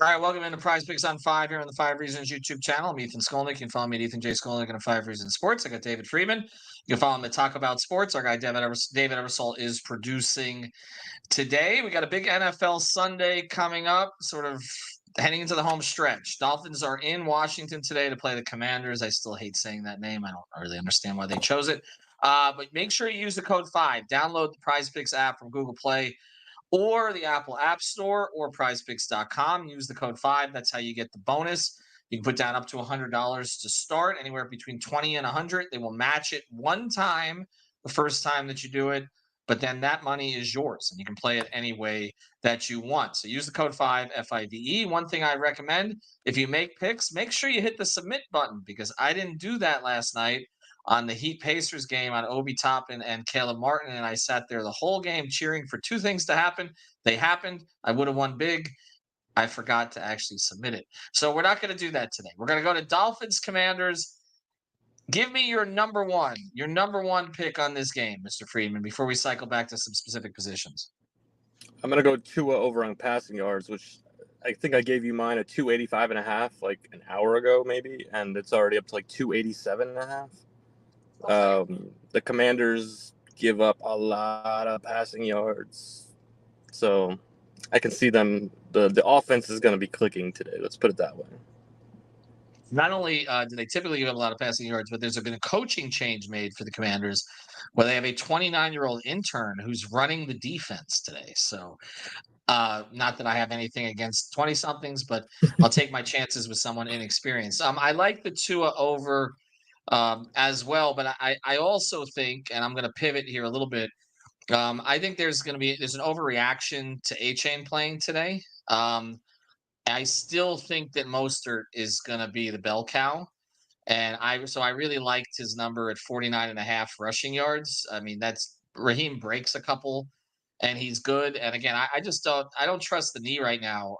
All right, welcome into Prize Picks on 5 here on the 5 Reasons YouTube channel. I'm Ethan Skolnick. You can follow me at Ethan J. Skolnick and 5 Reasons Sports. I got David Friedman. You can follow him at Talk About Sports. Our guy David Eversole is producing today. We got a big NFL Sunday coming up, sort of heading into the home stretch. Dolphins are in Washington today to play the Commanders. I still hate saying that name. I don't really understand why they chose it. But make sure you use the code 5. Download the Prize Picks app from Google Play or the Apple App Store or prizepicks.com. Use the code 5. That's how you get the bonus. You can put down up to $100 to start, anywhere between 20 and 100. They will match it one time the first time that you do it, but then that money is yours and you can play it any way that you want. So use the code 5, FIVE. One thing I recommend, if you make picks, make sure you hit the submit button because I didn't do that last night on the Heat Pacers game on Obi Toppin and Caleb Martin, and I sat there the whole game cheering for two things to happen. They happened. I would have won big. I forgot to actually submit it. So we're not going to do that today. We're going to go to Dolphins Commanders. Give me your number one pick on this game, Mr. Friedman, before we cycle back to some specific positions. I'm going to go Tua over on passing yards, which I think I gave you mine at 285.5 like an hour ago maybe, and it's already up to like 287.5. The Commanders give up a lot of passing yards, so I can see them. The offense is going to be clicking today. Let's put it that way. Not only do they typically give up a lot of passing yards, but there's been a coaching change made for the Commanders where they have a 29-year-old intern who's running the defense today. So not that I have anything against 20-somethings, but I'll take my chances with someone inexperienced. I like the Tua over as well, but I also think, and I'm going to pivot here a little bit, I think there's an overreaction to A-Chain playing today. I still think that Mostert is going to be the bell cow. And I really liked his number at 49.5 rushing yards. I mean, that's Raheem breaks a couple and he's good. And again, I just don't trust the knee right now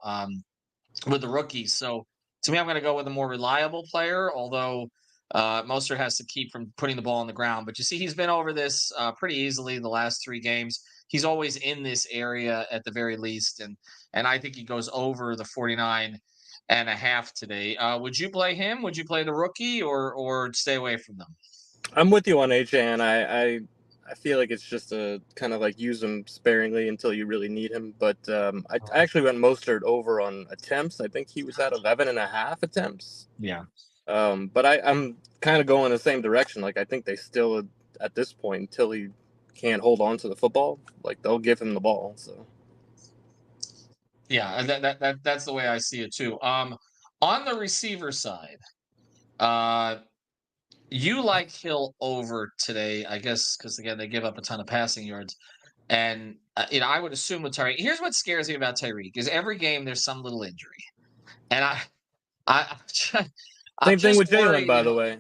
with the rookies. So to me, I'm going to go with a more reliable player, although Mostert has to keep from putting the ball on the ground. But you see, he's been over this pretty easily the last 3 games. He's always in this area at the very least. And I think he goes over the 49.5 today. Would you play him? Would you play the rookie or stay away from them? I'm with you on HN. I feel like it's just a kind of like use him sparingly until you really need him. But I actually went Mostert over on attempts. I think he was at 11.5 attempts. Yeah. But I'm kind of going the same direction. Like I think they still at this point until he can't hold on to the football, like they'll give him the ball. So. Yeah, that's the way I see it too. On the receiver side, you like Hill over today, I guess, because again they give up a ton of passing yards, and I would assume with Tyreek. Here's what scares me about Tyreek: is every game there's some little injury, and I'm Same thing with worried, Jalen, by the way.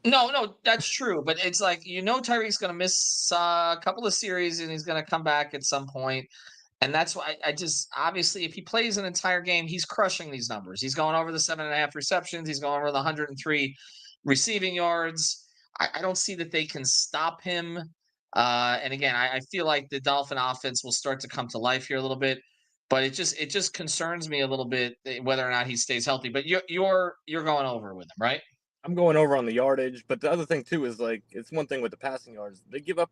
No, that's true, but it's like Tyreek's going to miss a couple of series and he's going to come back at some point. And that's why I just obviously if he plays an entire game, he's crushing these numbers. He's going over the 7.5 receptions. He's going over the 103 receiving yards. I don't see that they can stop him. And again, I feel like the Dolphin offense will start to come to life here a little bit, but it just concerns me a little bit whether or not he stays healthy. But you're going over with him, right? I'm going over on the yardage, but the other thing too is like it's one thing with the passing yards. They give up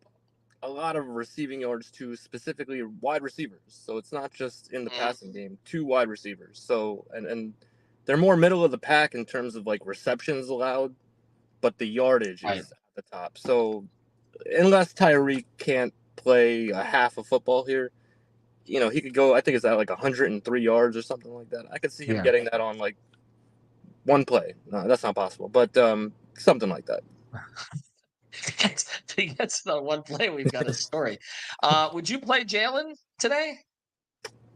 a lot of receiving yards to specifically wide receivers. So it's not just in the passing game, 2 wide receivers. So and they're more middle of the pack in terms of like receptions allowed, but the yardage is at the top. So unless Tyreek can't play a half of football here, he could go, I think it's at like 103 yards or something like that. I could see him getting that on like one play. No, that's not possible, but something like that. If he gets it on one play, we've got a story. Would you play Jalen today?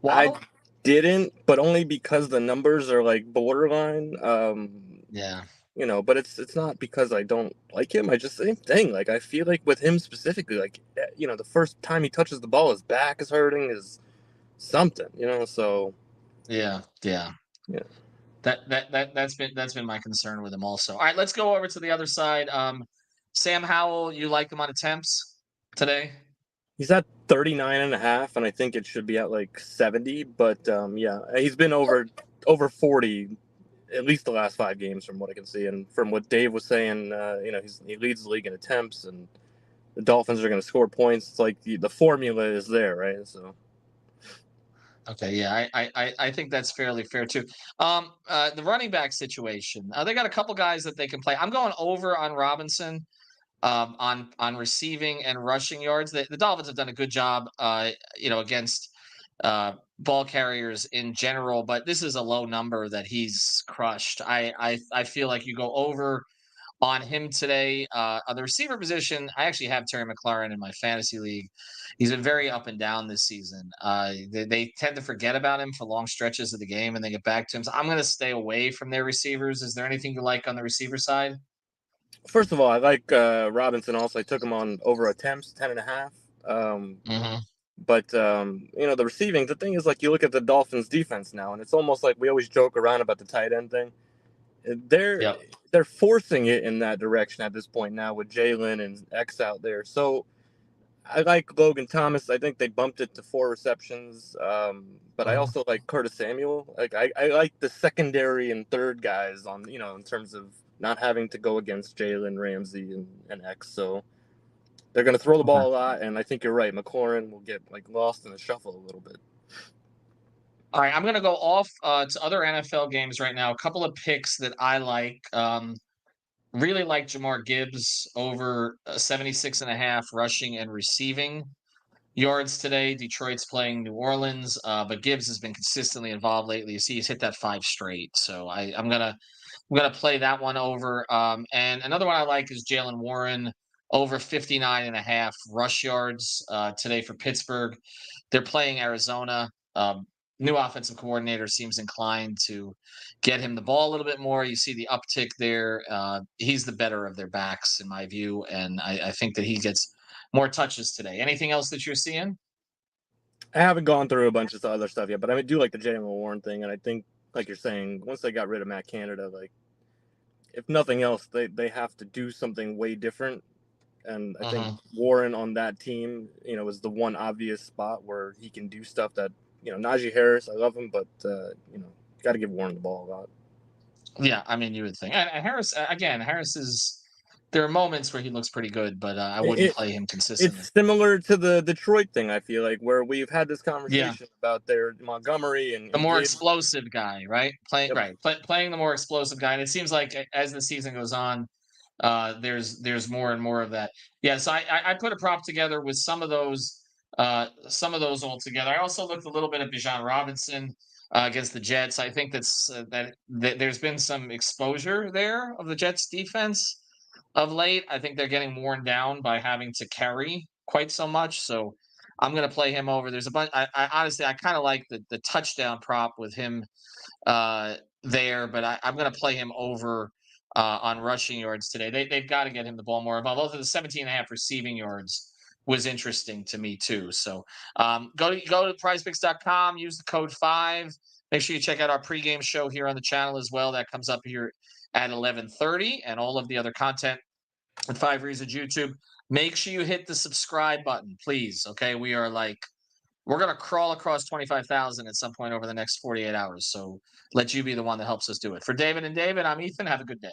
Waddle? I didn't, but only because the numbers are like borderline. Yeah. But it's not because I don't like him. I just same thing. Like I feel like with him specifically, like the first time he touches the ball, his back is hurting, is something. So. Yeah. That's been my concern with him also. All right, let's go over to the other side. Sam Howell, you like him on attempts today? He's at 39.5, and I think it should be at like 70. But yeah, he's been over over 40 at least the last 5 games from what I can see, and from what Dave was saying, he leads the league in attempts, and the Dolphins are going to score points. It's like the formula is there, right? So Okay, yeah, I think that's fairly fair too. The running back situation. They got a couple guys that they can play. I'm going over on Robinson, on receiving and rushing yards. The Dolphins have done a good job, against ball carriers in general, but this is a low number that he's crushed. I feel like you go over on him today. On the receiver position, I actually have Terry McLaurin in my fantasy league. He's been very up and down this season. They tend to forget about him for long stretches of the game and they get back to him. So I'm going to stay away from their receivers. Is there anything you like on the receiver side? first of all, I like Robinson. Also, I took him on over attempts, 10.5. Hmm. But the receiving. The thing is, like, you look at the Dolphins' defense now, and it's almost like we always joke around about the tight end thing. They're Yep. they're forcing it in that direction at this point now with Jalen and X out there. So I like Logan Thomas. I think they bumped it to 4 receptions. But I Mhm. also like Curtis Samuel. Like I like the secondary and third guys on in terms of not having to go against Jalen Ramsey and X. So they're going to throw the Okay. ball a lot, and I think you're right. McLaurin will get like lost in the shuffle a little bit. All right, I'm going to go off to other NFL games right now. A couple of picks that I like. Really like Jamar Gibbs over 76 and a half rushing and receiving yards today. Detroit's playing New Orleans, but Gibbs has been consistently involved lately. You see, he's hit that 5 straight. So I'm gonna play that one over. And another one I like is Jalen Warren over 59 and a half rush yards today for Pittsburgh. They're playing Arizona. New offensive coordinator seems inclined to get him the ball a little bit more. You see the uptick there. He's the better of their backs in my view, and I think that he gets more touches today. Anything else that you're seeing? I haven't gone through a bunch of other stuff yet, but I do like the Jalen Warren thing, and I think, like you're saying, once they got rid of Matt Canada, like if nothing else, they have to do something way different. And I think Hmm. Warren on that team, is the one obvious spot where he can do stuff that Najee Harris. I love him, but got to give Warren the ball a lot. Yeah, I mean, you would think. And Harris, again, Harris is. There are moments where he looks pretty good, but I wouldn't It, play him consistently. it's similar to the Detroit thing. I feel like where we've had this Yeah, conversation about their Montgomery the and more Gibbs. explosive guy, right? Playing Yep. right, playing the more explosive guy, and it seems like as the season goes on, there's more and more of that. Yeah, so I put a prop together with some of those all together. I also looked a little bit at Bijan Robinson against the Jets. I think that there's been some exposure there of the Jets defense of late. I think they're getting worn down by having to carry quite so much. So I'm going to play him over. There's a bunch. I honestly I kind of like the touchdown prop with him there, but I'm going to play him over on rushing yards today. They've got to get him the ball more. Although the 17 and a half receiving yards was interesting to me too. So go to prizepicks.com, use the code 5. Make sure you check out our pregame show here on the channel as well. That comes up here at 11:30, and all of the other content at 5 Reasons YouTube. Make sure you hit the subscribe button, please. Okay, we're gonna crawl across 25,000 at some point over the next 48 hours. So let you be the one that helps us do it. For David and David, I'm Ethan. Have a good day.